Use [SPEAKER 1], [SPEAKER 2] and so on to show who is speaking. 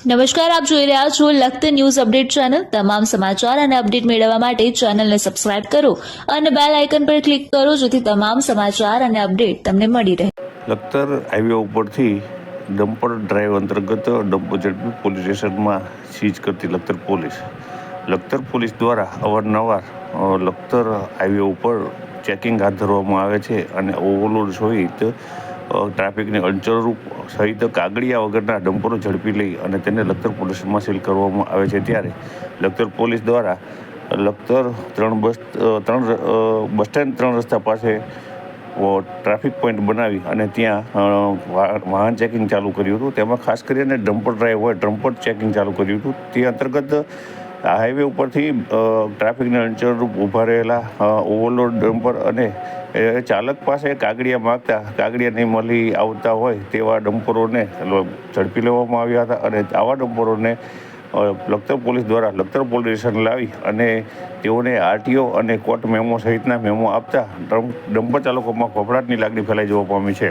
[SPEAKER 1] નમસ્કાર, આપ જોઈ રહ્યા છો લખત ન્યૂઝ અપડેટ ચેનલ। તમામ સમાચાર અને અપડેટ મેળવવા માટે ચેનલને સબસ્ક્રાઇબ કરો અને બેલ આઇકન પર ક્લિક કરો, જેથી તમામ સમાચાર અને અપડેટ તમને મળી રહે।
[SPEAKER 2] લખતર હાઈવે ઉપરથી ડમ્પર ડ્રાઈવ અંતર્ગત ડમ્પર ઝડપી પોલીસ સ્ટેશનમાં સીઝ કરતી લખતર પોલીસ દ્વારા અવારનવાર લખતર હાઈવે ઉપર ચેકિંગ હાથ ધરવામાં આવે છે અને ઓવરલોડ સહિત ટ્રાફિકને અડચણરૂપ સહિત કાગળિયા વગરના ડમ્પરો ઝડપી લઈ અને તેને લખતર પોલીસમાં સીલ કરવામાં આવે છે। ત્યારે લખતર પોલીસ દ્વારા લખતર બસ સ્ટેન્ડ 3 રસ્તા પાસે ટ્રાફિક પોઈન્ટ બનાવી અને ત્યાં વાહન ચેકિંગ ચાલુ કર્યું હતું। તેમાં ખાસ કરીને ડમ્પર ડ્રાઈવ હોય ડમ્પર ચેકિંગ ચાલુ કર્યું હતું। તે અંતર્ગત હાઈવે ઉપરથી ટ્રાફિકને અડચણરૂપ ઊભા રહેલા ઓવરલોડ ડમ્પર અને ચાલક પાસે કાગળિયા માગતા કાગળિયા નહીં મળી આવતા હોય તેવા ડમ્પરોને ઝડપી લેવામાં આવ્યા હતા અને આવા ડમ્પરોને લખતર પોલીસ દ્વારા લખતર પોલીસ સ્ટેશન લાવી અને તેઓને આરટીઓ અને કોર્ટ મેમો સહિતના મેમો આપતા ડમ્પર ચાલકોમાં ફફડાટની લાગણી ફેલાઈ જવા પામી છે।